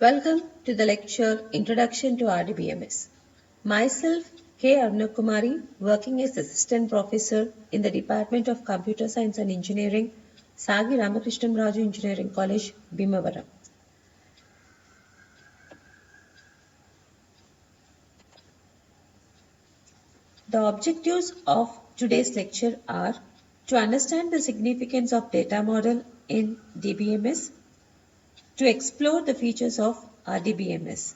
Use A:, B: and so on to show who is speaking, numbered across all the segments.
A: Welcome to the lecture Introduction to RDBMS. Myself, K. Arnakumari, working as Assistant Professor in the Department of Computer Science and Engineering, Sagi Ramakrishnam Raju Engineering College, Bhimavaram. The objectives of today's lecture are to understand the significance of data model in DBMS, to explore the features of RDBMS.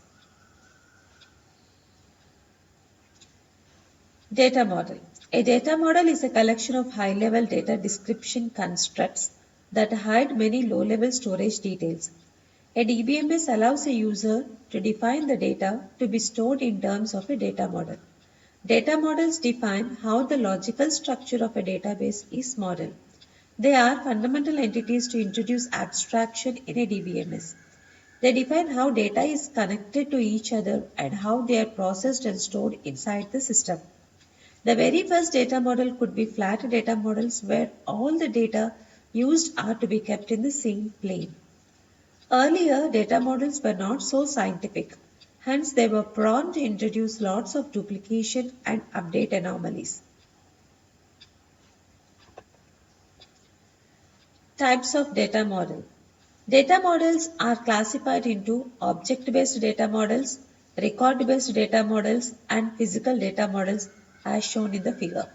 A: Data model. A data model is a collection of high-level data description constructs that hide many low-level storage details. A DBMS allows a user to define the data to be stored in terms of a data model. Data models define how the logical structure of a database is modeled. They are fundamental entities to introduce abstraction in a DBMS. They define how data is connected to each other and how they are processed and stored inside the system. The very first data model could be flat data models where all the data used are to be kept in the same plane. Earlier, data models were not so scientific. Hence, they were prone to introduce lots of duplication and update anomalies. Types of data model. Data models are classified into object-based data models, record-based data models, and physical data models as shown in the figure.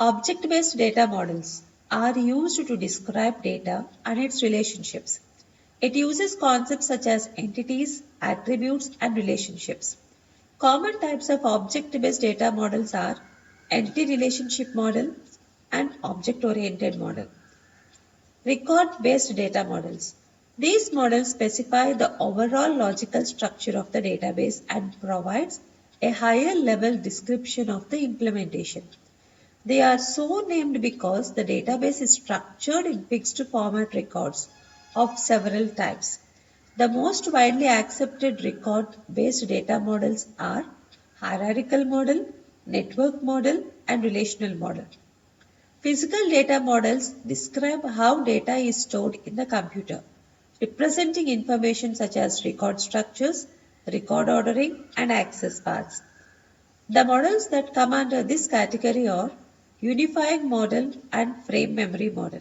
A: Object-based data models are used to describe data and its relationships. It uses concepts such as entities, attributes, and relationships. Common types of object-based data models are entity relationship model and object-oriented model. Record-based data models. These models specify the overall logical structure of the database and provides a higher level description of the implementation. They are so named because the database is structured in fixed format records of several types. The most widely accepted record-based data models are hierarchical model, network model, and relational model. Physical data models describe how data is stored in the computer, representing information such as record structures, record ordering, and access paths. The models that come under this category are unifying model and frame memory model.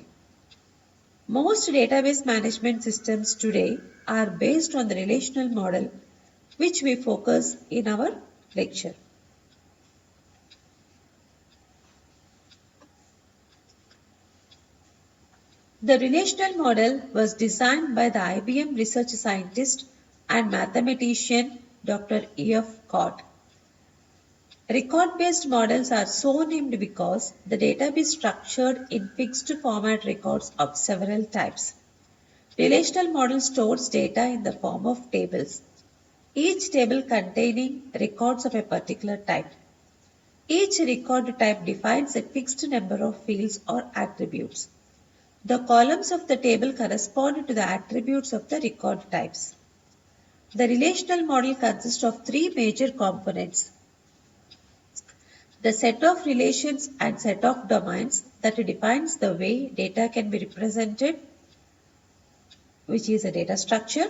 A: Most database management systems today are based on the relational model, which we focus in our lecture. The relational model was designed by the IBM research scientist and mathematician Dr. E.F. Cott. Record-based models are so named because the database is structured in fixed format records of several types. Relational model stores data in the form of tables, each table containing records of a particular type. Each record type defines a fixed number of fields or attributes. The columns of the table correspond to the attributes of the record types. The relational model consists of three major components: the set of relations and set of domains that defines the way data can be represented, which is a data structure;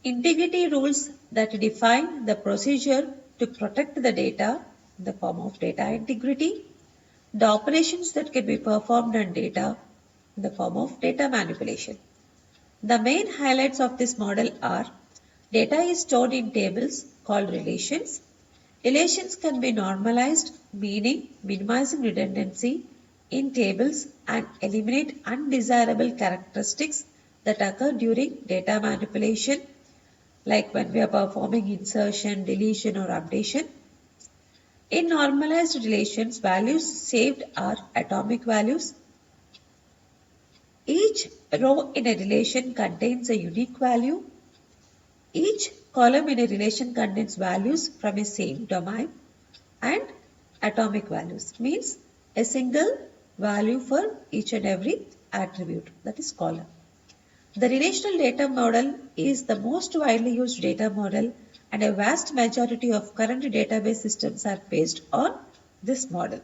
A: integrity rules that define the procedure to protect the data in the form of data integrity; the operations that can be performed on data in the form of data manipulation. The main highlights of this model are: data is stored in tables called relations. Relations can be normalized, meaning minimizing redundancy in tables and eliminate undesirable characteristics that occur during data manipulation, like when we are performing insertion, deletion, or updation. In normalized relations, values saved are atomic values. Each row in a relation contains a unique value. Each column in a relation contains values from a same domain, and atomic values means a single value for each and every attribute, that is column. The relational data model is the most widely used data model, and a vast majority of current database systems are based on this model.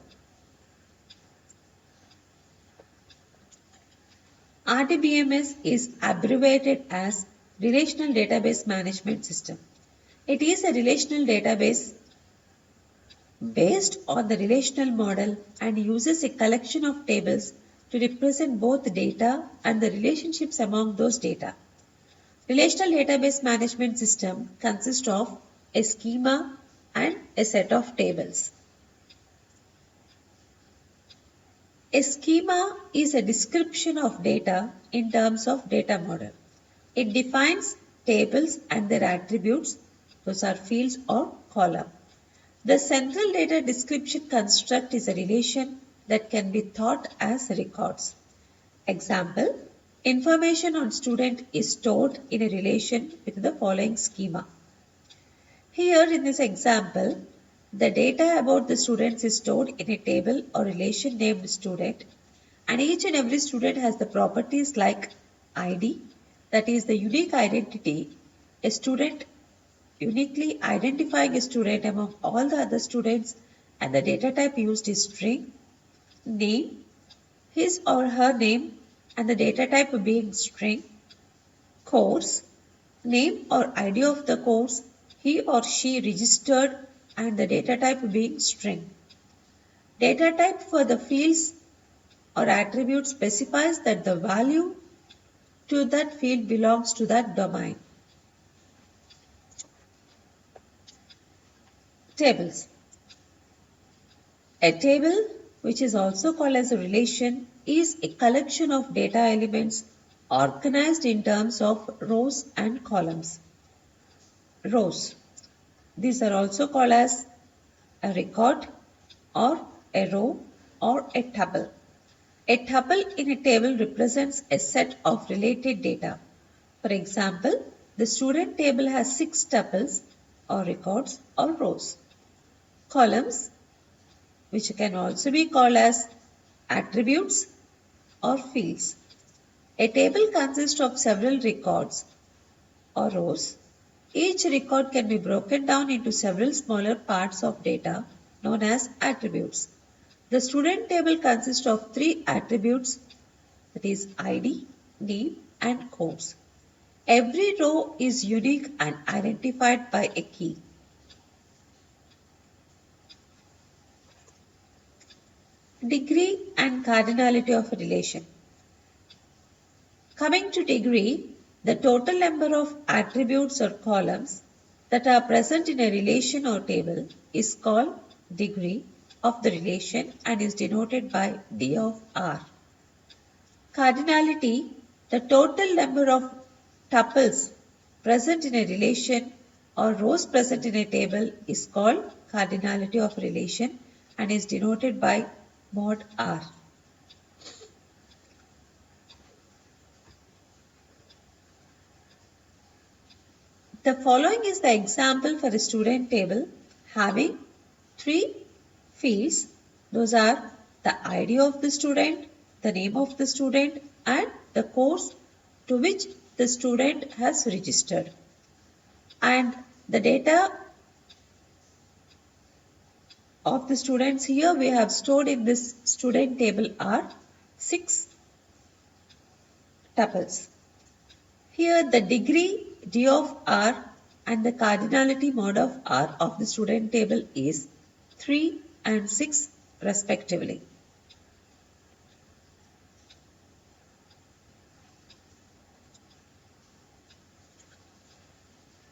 A: RDBMS is abbreviated as Relational Database Management System. It is a relational database based on the relational model and uses a collection of tables to represent both data and the relationships among those data. Relational database management system consists of a schema and a set of tables. A schema is a description of data in terms of data model. It defines tables and their attributes, those are fields or column. The central data description construct is a relation that can be thought as records. Example, information on student is stored in a relation with the following schema. Here in this example, the data about the students is stored in a table or relation named student, and each and every student has the properties like ID, that is the unique identity, a student uniquely identifying a student among all the other students, and the data type used is string, name, his or her name and the data type being string, course, name or ID of the course he or she registered and the data type being string. Data type for the fields or attribute specifies that the value to that field belongs to that domain. Tables. A table, which is also called as a relation, is a collection of data elements organized in terms of rows and columns. Rows. These are also called as a record or a row or a tuple. A tuple in a table represents a set of related data. For example, the student table has 6 tuples or records or rows. Columns, which can also be called as attributes or fields. A table consists of several records or rows. Each record can be broken down into several smaller parts of data known as attributes. The student table consists of 3 attributes, that is ID, name and course. Every row is unique and identified by a key. Degree and cardinality of a relation. Coming to degree, the total number of attributes or columns that are present in a relation or table is called degree of the relation and is denoted by D of R. Cardinality, the total number of tuples present in a relation or rows present in a table is called cardinality of relation and is denoted by mod R. The following is the example for a student table having 3 fields. Those are the ID of the student, the name of the student and the course to which the student has registered. And the data of the students here we have stored in this student table are 6 tuples. Here the degree D of R and the cardinality mod of R of the student table is 3 and 6 respectively.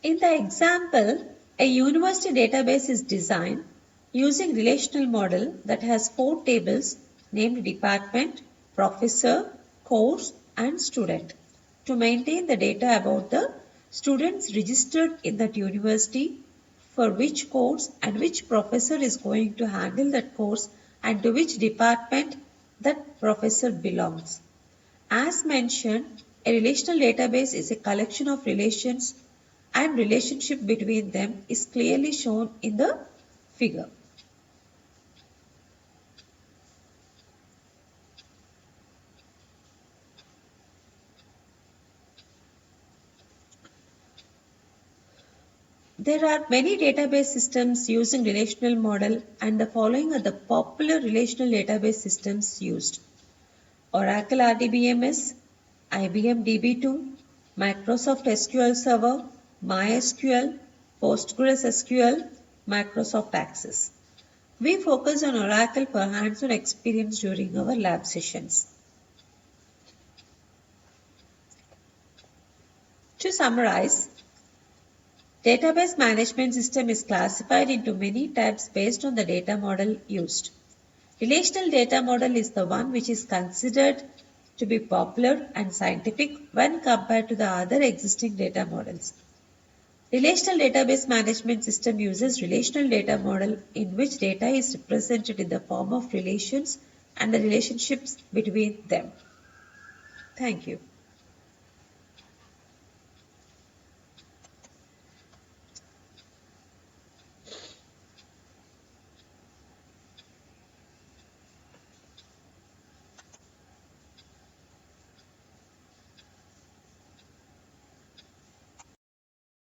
A: In the example, a university database is designed using relational model that has 4 tables named department, professor, course and student to maintain the data about the students registered in that university, for which course and which professor is going to handle that course and to which department that professor belongs. As mentioned, a relational database is a collection of relations and relationship between them is clearly shown in the figure. There are many database systems using relational model and the following are the popular relational database systems used. Oracle RDBMS, IBM DB2, Microsoft SQL Server, MySQL, PostgreSQL, Microsoft Access. We focus on Oracle for hands-on experience during our lab sessions. To summarize, database management system is classified into many types based on the data model used. Relational data model is the one which is considered to be popular and scientific when compared to the other existing data models. Relational database management system uses relational data model in which data is represented in the form of relations and the relationships between them. Thank you.